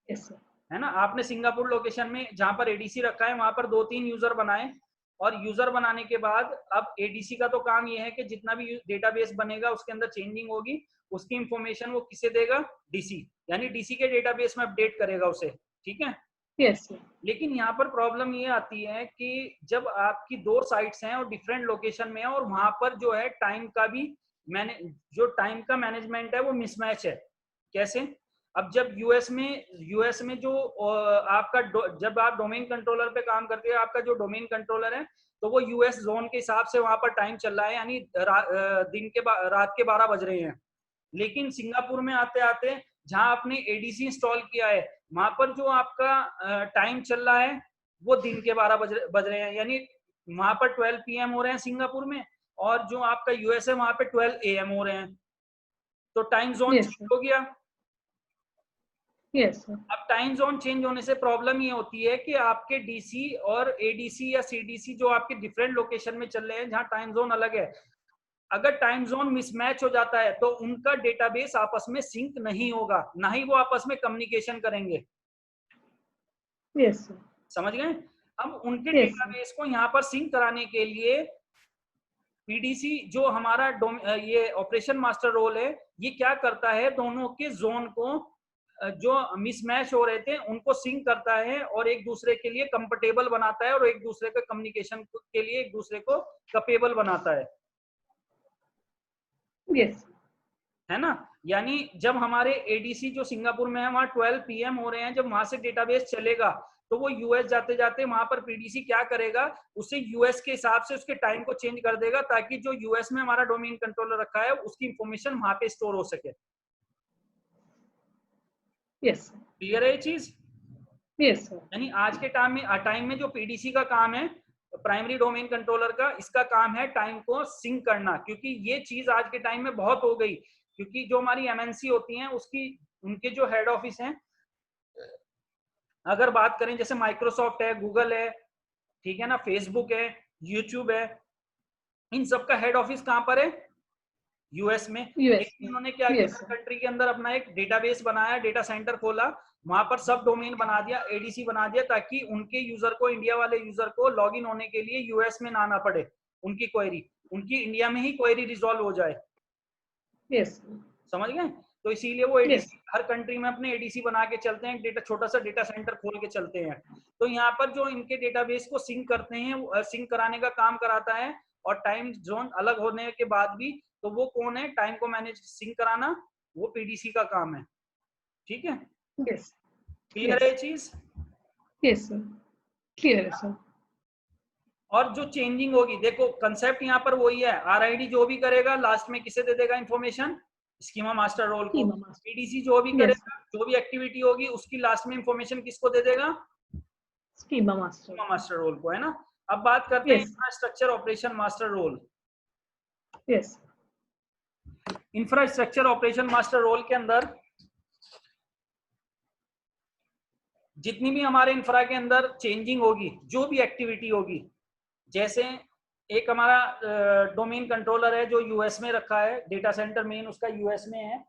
B: Yes, sir.
A: है ना, आपने सिंगापुर लोकेशन में जहां पर एडीसी रखा है वहां पर 2-3 यूजर बनाए और यूजर बनाने के बाद अब एडीसी का तो काम ये है कि जितना भी डेटाबेस बनेगा उसके अंदर चेंजिंग होगी, उसकी इंफॉर्मेशन वो किसे देगा, डीसी, यानी डीसी के डेटाबेस में अपडेट करेगा उसे, ठीक है।
B: Yes, sir.
A: लेकिन यहाँ पर प्रॉब्लम ये आती है कि जब आपकी 2 साइट्स हैं और डिफरेंट लोकेशन में है और वहां पर जो है टाइम का भी जो टाइम का मैनेजमेंट है वो मिसमैच है। कैसे? अब जब यूएस में जो आपका जब आप डोमेन कंट्रोलर पे काम करते हैं, आपका जो डोमेन कंट्रोलर है तो वो यूएस जोन के हिसाब से वहां पर टाइम चल रहा है, यानी रात के 12 बज रहे हैं। लेकिन सिंगापुर में आते आते जहां आपने एडीसी इंस्टॉल किया है वहां पर जो आपका टाइम चल रहा है वो दिन के 12 बज रहे हैं, यानी वहां पर 12 PM हो रहे हैं सिंगापुर में, और जो आपका यूएस है वहां पे 12 AM हो रहे हैं। तो time zone
B: Yes,
A: change
B: sir.
A: हो गया।
B: Yes, sir.
A: अब टाइम जोन चेंज होने से प्रॉब्लम ये होती है कि आपके डीसी और एडीसी या सीडीसी जो आपके डिफरेंट लोकेशन में चल रहे हैं जहां टाइम जोन अलग है, अगर टाइम जोन मिसमैच हो जाता है तो उनका डेटाबेस आपस में सिंक नहीं होगा, ना ही वो आपस में कम्युनिकेशन करेंगे।
B: Yes, sir.
A: समझ गए? अब उनके
B: Yes, sir.
A: डेटाबेस को यहाँ पर सिंक कराने के लिए पीडीसी जो हमारा ये ऑपरेशन मास्टर रोल है, ये क्या करता है, दोनों के जोन को जो मिसमैच हो रहे थे उनको सिंक करता है और एक दूसरे के लिए कंफर्टेबल बनाता है और एक दूसरे के कम्युनिकेशन के लिए एक दूसरे को कैपेबल बनाता है।
B: Yes.
A: है ना। यानी जब हमारे एडीसी जो सिंगापुर में है वहां 12 PM हो रहे हैं, जब वहां से डेटाबेस चलेगा तो वो यूएस जाते जाते वहां पर पीडीसी क्या करेगा, उसे यूएस के हिसाब से उसके टाइम को चेंज कर देगा ताकि जो यूएस में हमारा डोमेन कंट्रोलर रखा है उसकी इंफॉर्मेशन वहां पे स्टोर हो सके।
B: Yes.
A: क्लियर है ये चीज?
B: Yes, sir.
A: यानी आज के टाइम में जो पीडीसी का काम है, प्राइमरी डोमेन कंट्रोलर का, इसका काम है टाइम को सिंक करना, क्योंकि ये चीज आज के टाइम में बहुत हो गई। क्योंकि जो हमारी एमएनसी होती हैं उसकी उनके जो हेड ऑफिस हैं, अगर बात करें जैसे माइक्रोसॉफ्ट है, गूगल है, ठीक है ना, फेसबुक है, यूट्यूब है, इन सब का हेड ऑफिस कहां पर है, यूएस में।
B: US.
A: एक उन्होंने क्या किया,
B: Yes, sir.
A: कंट्री के अंदर अपना एक डेटाबेस बनाया, डेटा सेंटर खोला, वहां पर सब डोमेन बना दिया, एडीसी बना दिया, ताकि उनके यूजर को, इंडिया वाले यूजर को लॉग इन होने के लिए यूएस में ना आना पड़े, उनकी क्वेरी उनकी इंडिया में ही क्वेरी रिजॉल्व हो जाए।
B: Yes.
A: समझ गए? तो इसीलिए वो
B: Yes.
A: एडीसी हर कंट्री में अपने एडीसी बना के चलते हैं, डेटा छोटा सा डेटा सेंटर खोल के चलते हैं। तो यहाँ पर जो इनके डेटाबेस को सिंक करते हैं, सिंक कराने का काम कराता है, और टाइम जोन अलग होने के बाद भी, तो वो कौन है, टाइम को मैनेज सिंक कराना, वो पीडीसी का काम है। ठीक है,
B: Yes.
A: क्लियर है
B: Yes.
A: ये चीज?
B: Yes, sir. Clear, sir.
A: और जो चेंजिंग होगी, देखो कंसेप्ट यहाँ पर वही है, आरआईडी जो भी करेगा लास्ट में किसे दे देगा इंफॉर्मेशन, स्कीमा मास्टर रोल को।
B: Schema master.
A: पीडीसी जो भी
B: Yes,
A: करेगा, जो भी एक्टिविटी होगी, उसकी लास्ट में इंफॉर्मेशन किसको दे देगा,
B: schema master.
A: Schema master role को, है ना। अब बात करते हैं
B: Yes.
A: Infrastructure operation master role.
B: Yes.
A: Infrastructure operation master role के अंदर जितनी भी हमारे इंफ्रा के अंदर चेंजिंग होगी, जो भी एक्टिविटी होगी, जैसे एक हमारा डोमेन कंट्रोलर है जो यूएस में रखा है, डेटा सेंटर मेन उसका यूएस में है।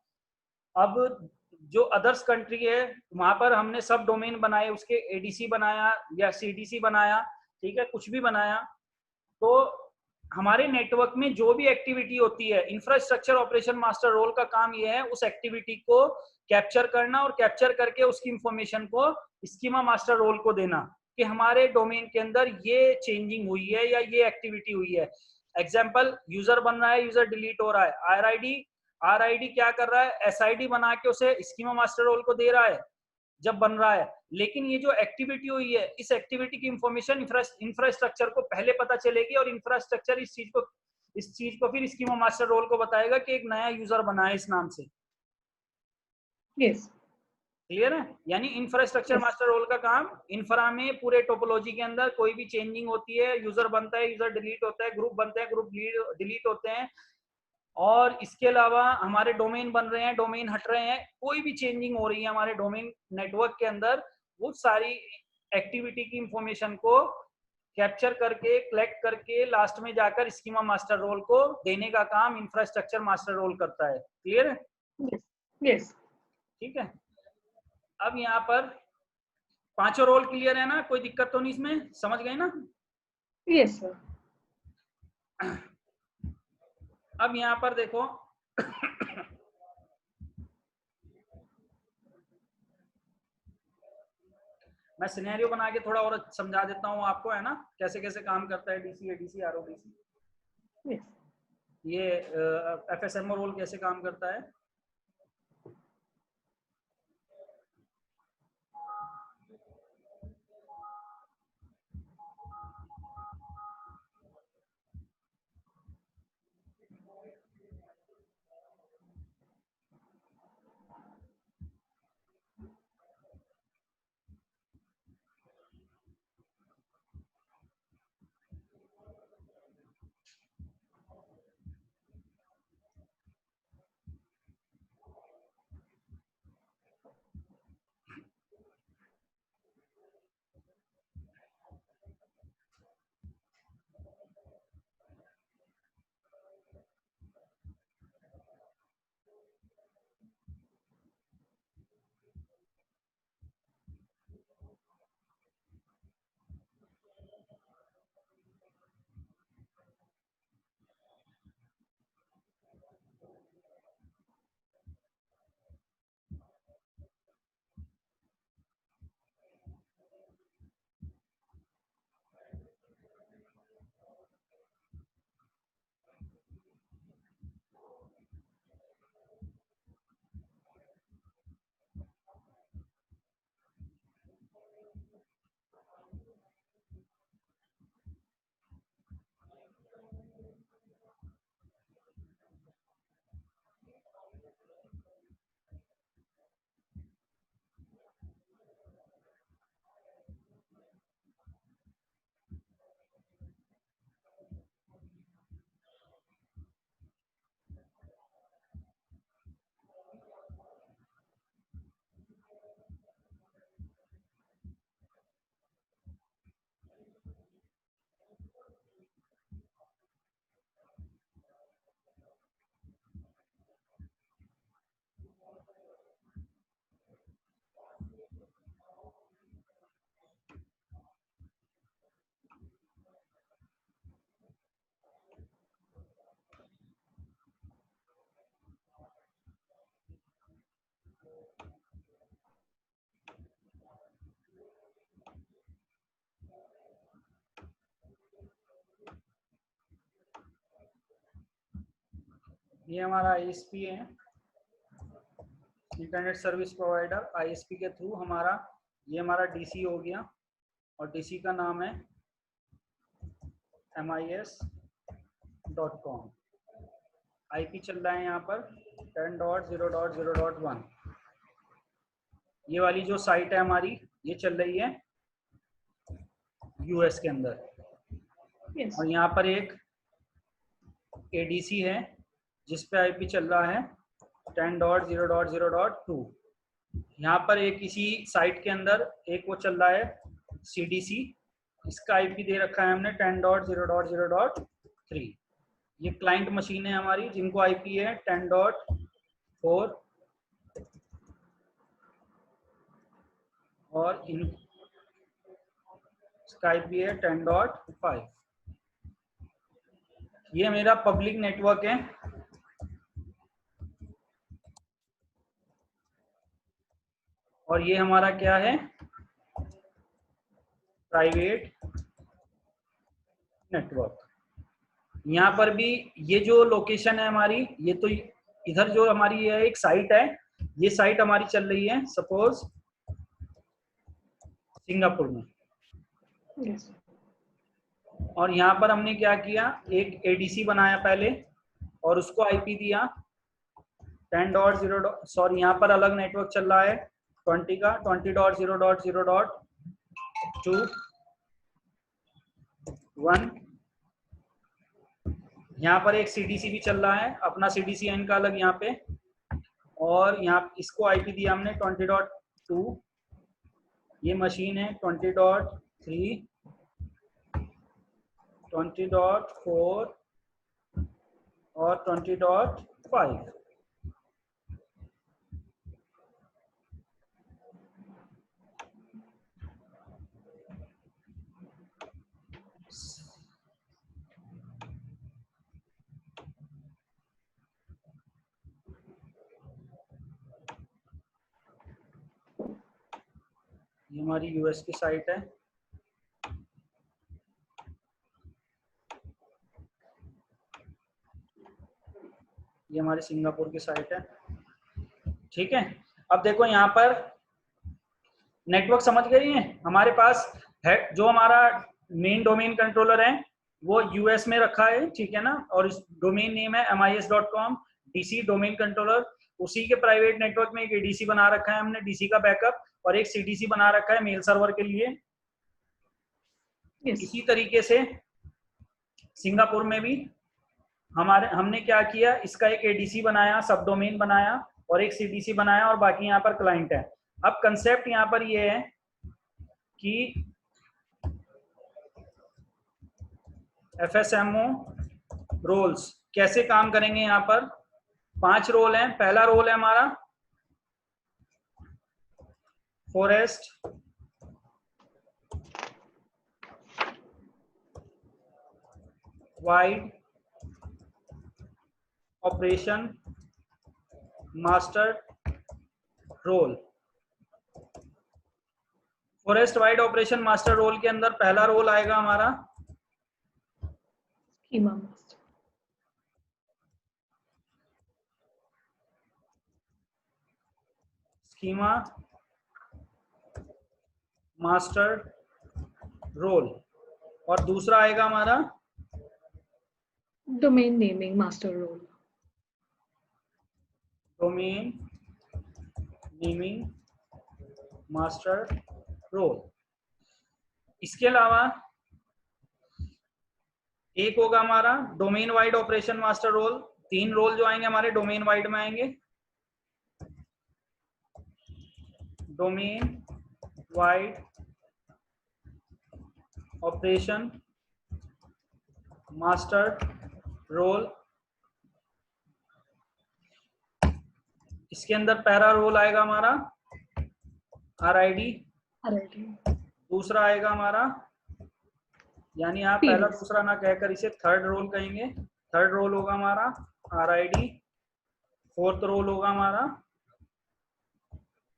A: अब जो अदर्स कंट्री है, वहां पर हमने सब डोमेन बनाए, उसके एडीसी बनाया या सीडीसी बनाया, ठीक है, कुछ भी बनाया, तो हमारे नेटवर्क में जो भी एक्टिविटी होती है, इंफ्रास्ट्रक्चर ऑपरेशन मास्टर रोल का काम यह है उस एक्टिविटी को कैप्चर करना, और कैप्चर करके उसकी इंफॉर्मेशन को स्कीमा मास्टर रोल को देना कि हमारे डोमेन के अंदर ये चेंजिंग हुई है या ये एक्टिविटी हुई है। एग्जाम्पल, यूजर बन रहा है, यूजर डिलीट हो रहा है, आरआईडी क्या कर रहा है, एसआईडी बना के उसे स्कीमा मास्टर रोल को दे रहा है जब बन रहा है। लेकिन ये जो एक्टिविटी हुई है, इस एक्टिविटी की इंफॉर्मेशन इंफ्रास्ट्रक्चर को पहले पता चलेगी, और इंफ्रास्ट्रक्चर इस चीज को फिर स्कीमा मास्टर रोल को बताएगा कि एक नया यूजर बना है इस नाम से।
B: Yes.
A: क्लियर है? यानी इंफ्रास्ट्रक्चर
B: Yes.
A: मास्टर रोल का काम, इंफ्रा में पूरे टोपोलॉजी के अंदर कोई भी चेंजिंग होती है, यूजर बनता है, यूजर डिलीट होता है, ग्रुप बनते हैं, ग्रुप डिलीट होते हैं, और इसके अलावा हमारे डोमेन बन रहे हैं, डोमेन हट रहे हैं, कोई भी चेंजिंग हो रही है हमारे डोमेन नेटवर्क के अंदर, वो सारी एक्टिविटी की इंफॉर्मेशन को कैप्चर करके, कलेक्ट करके, लास्ट में जाकर स्कीमा मास्टर रोल को देने का काम इंफ्रास्ट्रक्चर मास्टर रोल करता है। क्लियर है?
B: Yes. Yes.
A: ठीक है। अब यहाँ पर पांचों रोल क्लियर है ना, कोई दिक्कत तो नहीं इसमें, समझ गए ना?
B: Yes, sir.
A: अब यहाँ पर देखो मैं सिनेरियो बना के थोड़ा और समझा देता हूँ आपको, है ना, कैसे कैसे काम करता है डीसी, एडीसी, आरओडीसी।
B: Yes.
A: ये एफएसएमओ रोल कैसे काम करता है। ये हमारा ISP है, इंटरनेट सर्विस प्रोवाइडर। ISP के थ्रू हमारा ये हमारा DC हो गया और DC का नाम है MIS.com। IP चल रहा है यहाँ पर 10.0.0.1। ये वाली जो साइट है हमारी ये चल रही है US के अंदर।
B: Yes.
A: और यहाँ पर एक ADC है जिस पे IP चल रहा है 10.0.0.2। यहाँ पर एक इसी साइट के अंदर एक वो चल रहा है CDC, इसका IP दे रखा है हमने 10.0.0.3। ये क्लाइंट मशीन है हमारी जिनको IP है 10.4 और इसका IP है 10.5। ये मेरा पब्लिक नेटवर्क है। और ये हमारा क्या है, प्राइवेट नेटवर्क। यहाँ पर भी ये जो लोकेशन है हमारी, ये तो इधर जो हमारी ये एक साइट है, ये साइट हमारी चल रही है सपोज सिंगापुर में।
B: Yes.
A: और यहाँ पर हमने क्या किया, एक ADC बनाया पहले और उसको IP दिया 10.0, सॉरी यहाँ पर अलग नेटवर्क चल रहा है 20 का 20.0.0.2.1। यहाँ पर एक CDC भी चल रहा है अपना CDCN का अलग यहाँ पे, और यहाँ इसको IP दिया हमने 20.2। ये मशीन है 20.3, 20.4 और 20.5। ये हमारी US की साइट है। ये हमारी सिंगापुर की साइट है। ठीक है, अब देखो यहाँ पर नेटवर्क समझ गई है हमारे पास है। जो हमारा मेन डोमेन कंट्रोलर है वो US में रखा है, ठीक है ना, और इस डोमेन नेम है MIS.com। DC डोमेन कंट्रोलर, उसी के प्राइवेट नेटवर्क में एक ADC बना रखा है हमने DC का बैकअप, और एक CDC बना रखा है मेल सर्वर के लिए।
B: Yes.
A: इसी तरीके से सिंगापुर में भी हमने क्या किया, इसका एक ADC बनाया, सब डोमेन बनाया और एक CDC बनाया, और बाकी यहाँ पर क्लाइंट है। अब कंसेप्ट यहाँ पर ये है कि FSMO रोल्स कैसे काम करेंगे। यहाँ पर 5 रोल हैं। पहला रोल है हमारा forest wide operation master role. Forest wide operation master role के अंदर पहला रोल आएगा हमारा
B: Schema master.
A: Schema master role, और दूसरा आएगा हमारा
B: Domain naming master role.
A: Domain naming master role. इसके अलावा एक होगा हमारा domain wide operation master role. 3 role जो आएंगे हमारे डोमेन वाइड में आएंगे। Domain wide operation master role, इसके अंदर पहला रोल आएगा हमारा RID। दूसरा आएगा हमारा, यानी आप पहला दूसरा ना कहकर इसे थर्ड रोल कहेंगे। थर्ड रोल होगा हमारा RID। फोर्थ रोल होगा हमारा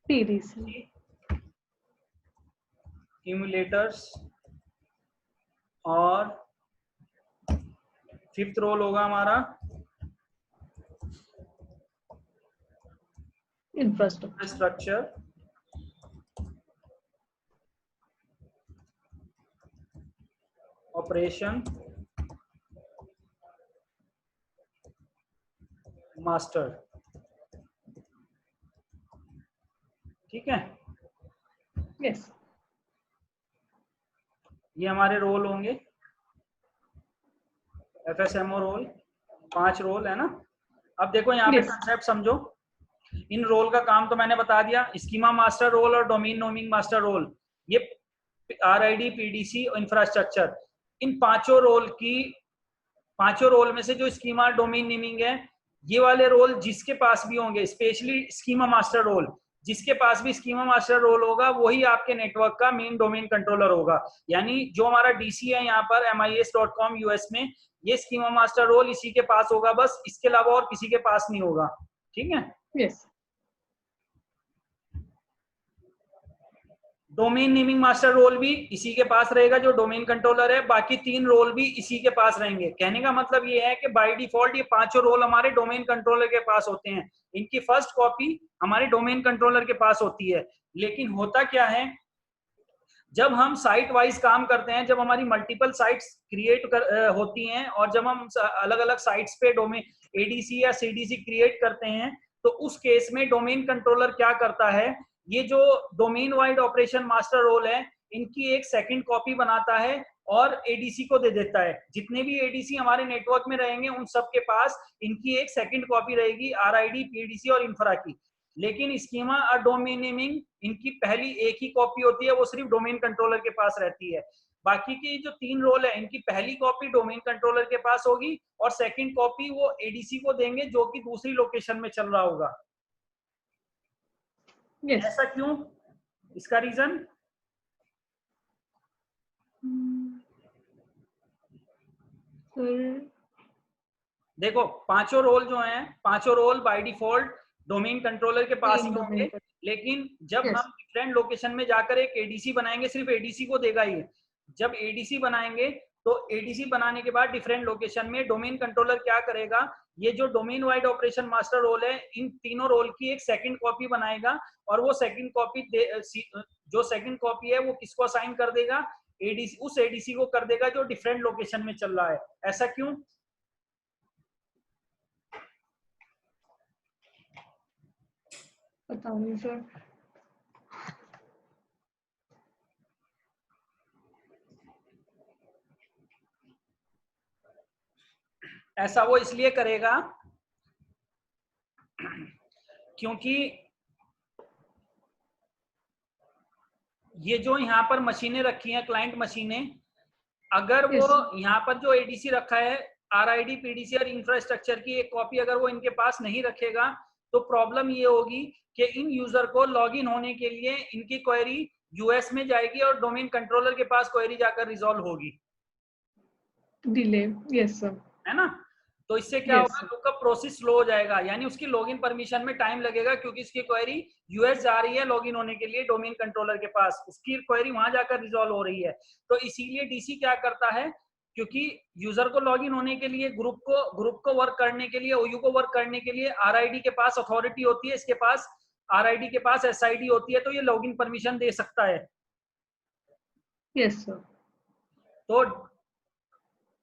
B: PDC।
A: इम्यूलेटर्स, और फिफ्थ रोल होगा हमारा
B: Infrastructure.
A: ऑपरेशन मास्टर, ठीक है।
B: Yes.
A: ये हमारे रोल होंगे, FSMO रोल, 5 रोल है ना। अब देखो यहाँ पे
B: Yes.
A: कंसेप्ट समझो। इन रोल का काम तो मैंने बता दिया, स्कीमा मास्टर रोल और डोमेन नेमिंग मास्टर रोल, ये RID, PDC और इंफ्रास्ट्रक्चर, इन पांचों रोल में से जो स्कीमा डोमेन नेमिंग है, ये वाले रोल जिसके पास भी होंगे, स्पेशली स्कीमा मास्टर रोल, जिसके पास भी स्कीमा मास्टर रोल होगा वही आपके नेटवर्क का मेन डोमेन कंट्रोलर होगा। यानी जो हमारा DC है यहाँ पर MIS.com US में, ये स्कीमा मास्टर रोल इसी के पास होगा, बस इसके अलावा और किसी के पास नहीं होगा, ठीक है।
B: Yes.
A: Domain naming master role भी इसी के पास रहेगा जो डोमेन कंट्रोलर है, बाकी 3 रोल भी इसी के पास रहेंगे। कहने का मतलब ये है कि बाय डिफॉल्ट ये पांचों रोल हमारे डोमेन कंट्रोलर के पास होते हैं, इनकी फर्स्ट कॉपी हमारे डोमेन कंट्रोलर के पास होती है। लेकिन होता क्या है, जब हम साइट वाइज काम करते हैं, जब हमारी मल्टीपल साइट्स क्रिएट होती हैं और जब हम अलग अलग साइट्स पे डोमेन ADC या CDC क्रिएट करते हैं, तो उस केस में डोमेन कंट्रोलर क्या करता है, ये जो domain wide operation master role है, इनकी एक सेकंड कॉपी बनाता है और ADC को दे देता है। जितने भी ADC हमारे नेटवर्क में रहेंगे उन सब के पास इनकी एक सेकंड कॉपी रहेगी, RID, PDC और इंफ्रा की। लेकिन स्कीमा और डोमेन नेमिंग, इनकी पहली एक ही कॉपी होती है, वो सिर्फ डोमेन कंट्रोलर के पास रहती है। बाकी की जो 3 रोल है, इनकी पहली कॉपी डोमेन कंट्रोलर के पास होगी और सेकंड कॉपी वो ADC को देंगे जो कि दूसरी लोकेशन में चल रहा होगा।
B: Yes.
A: ऐसा क्यों, इसका रीजन
B: Sir.
A: देखो, पांचों रोल जो हैं, पांचों role by default domain controller के पास ही होंगे, लेकिन जब
B: Yes.
A: हम डिफरेंट लोकेशन में जाकर एक ADC बनाएंगे, सिर्फ ADC को देगा ये। जब ADC बनाएंगे तो ADC बनाने के बाद डिफरेंट लोकेशन में डोमेन कंट्रोलर क्या करेगा, ये जो domain wide operation master role है, इन तीनों रोल की एक सेकंड कॉपी बनाएगा और वो सेकंड कॉपी जो सेकंड कॉपी है वो किसको असाइन कर देगा, ADC, उस ADC को कर देगा जो डिफरेंट लोकेशन में चल रहा है। ऐसा क्यों,
B: बताऊंगी सर।
A: ऐसा वो इसलिए करेगा क्योंकि ये जो यहाँ पर मशीनें रखी हैं, क्लाइंट मशीनें, अगर वो यहाँ पर जो ADC रखा है, RID, PDC और इंफ्रास्ट्रक्चर की एक कॉपी अगर वो इनके पास नहीं रखेगा, तो प्रॉब्लम ये होगी कि इन यूजर को लॉगिन होने के लिए इनकी क्वेरी US में जाएगी और डोमेन कंट्रोलर के पास क्वेरी जाकर रिजॉल्व होगी,
B: डिले। Yes sir.
A: है ना। तो इससे क्या होगा, उसका प्रोसेस स्लो हो जाएगा, यानी उसकी लॉगिन परमिशन में टाइम लगेगा, क्योंकि इसकी क्वेरी US जा रही है लॉगिन होने के लिए डोमेन कंट्रोलर के पास, उसकी क्वेरी वहां जाकर रिजॉल्व हो रही है। तो इसीलिए DC क्या करता है, क्योंकि यूजर को लॉगिन होने के लिए, ग्रुप को वर्क करने के लिए, OU को वर्क करने के लिए RID के पास अथॉरिटी होती है, इसके पास RID के पास SID होती है, तो ये लॉगिन परमिशन दे सकता है।
B: Yes sir.
A: तो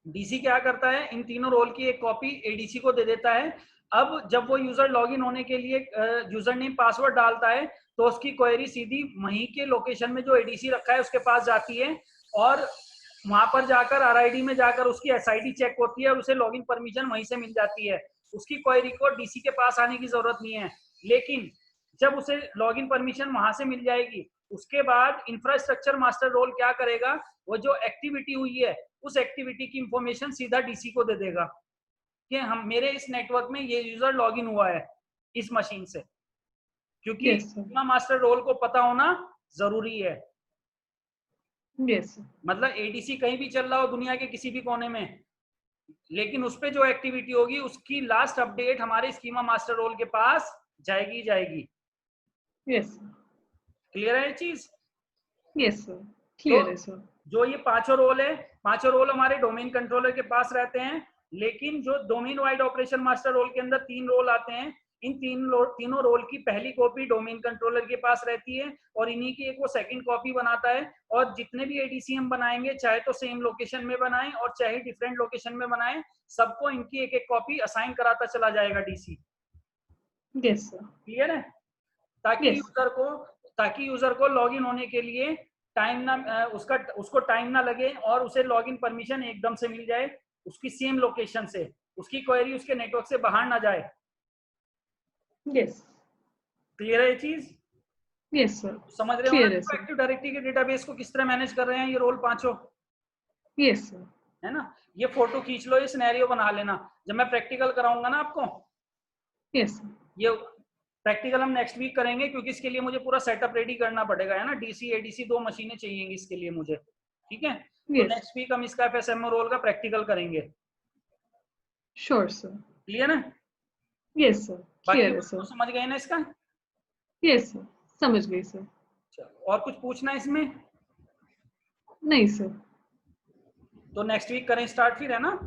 A: DC क्या करता है, इन तीनों रोल की एक कॉपी ADC को दे देता है। अब जब वो यूजर लॉगिन होने के लिए यूजर नेम पासवर्ड डालता है, तो उसकी क्वेरी सीधी वहीं के लोकेशन में जो ADC रखा है उसके पास जाती है और वहां पर जाकर RID में जाकर उसकी SID चेक होती है और उसे लॉगिन परमिशन वहीं से मिल जाती है। उसकी क्वेरी को DC के पास आने की जरूरत नहीं है। लेकिन जब उसे लॉगिन परमिशन वहां से मिल जाएगी, उसके बाद इंफ्रास्ट्रक्चर मास्टर रोल क्या करेगा, वो जो एक्टिविटी हुई है उस एक्टिविटी की इंफॉर्मेशन सीधा DC को दे देगा कि हम, मेरे इस नेटवर्क में ये यूजर लॉगिन हुआ है इस मशीन से, क्योंकि मास्टर रोल को पता होना जरूरी है।
B: यस।
A: मतलब ADC कहीं भी चल रहा हो दुनिया के किसी भी कोने में, लेकिन उस पे जो एक्टिविटी होगी उसकी लास्ट अपडेट हमारे स्कीमा मास्टर रोल के पास जाएगी।
B: यस।
A: क्लियर है ये चीज?
B: यस सर, क्लियर है सर।
A: जो ये पांचों रोल है, पांचों रोल हमारे डोमेन कंट्रोलर के पास रहते हैं, लेकिन जो domain wide operation master role के अंदर 3 रोल आते हैं, इन तीनों रोल की पहली कॉपी डोमेन कंट्रोलर के पास रहती है और इन्हीं की एक वो सेकंड कॉपी बनाता है। और जितने भी एडीसी हम बनाएंगे, चाहे तो सेम लोकेशन में बनाएं और चाहे डिफरेंट लोकेशन में बनाएं, सबको इनकी एक एक कॉपी असाइन कराता चला जाएगा डीसी।
B: Yes sir.
A: क्लियर है? ताकि यूजर को लॉगिन होने के लिए टाइम ना उसको टाइम ना लगे और उसे लॉगिन परमिशन एकदम से मिल जाए उसकी सेम लोकेशन से, उसकी क्वेरी उसके नेटवर्क से बाहर ना जाए।
B: यस।
A: क्लियर है ये चीज?
B: Yes sir.
A: समझ रहे हो
B: क्लियर
A: ना
B: है सर।
A: एक्टिव डायरेक्टरी के डेटाबेस को किस तरह मैनेज कर रहे हैं ये रोल पांचों?
B: Yes sir.
A: है ना? ये फोटो खींच लो, ये सिनेरियो बना लेना जब मैं प्रैक्टिकल कराऊंगा ना आपको।
B: Yes sir.
A: ये प्रैक्टिकल हम नेक्स्ट वीक करेंगे क्योंकि इसके लिए मुझे पूरा सेटअप रेडी करना पड़ेगा, है ना। डीसी एडीसी 2 मशीनें चाहिएंगी इसके लिए मुझे, ठीक है। तो
B: यस।
A: नेक्स्ट वीक हम इसका एफएसएमओ रोल का प्रैक्टिकल करेंगे।
B: Sure sir.
A: क्लियर है?
B: Yes sir.
A: बाकी
B: क्लियर है सर।
A: समझ गए ना इसका?
B: यस सर, समझ गई सर।
A: चलो, और कुछ पूछना है इसमें?
B: नहीं सर।
A: तो नेक्स्ट वीक करें स्टार्ट फिर, है ना।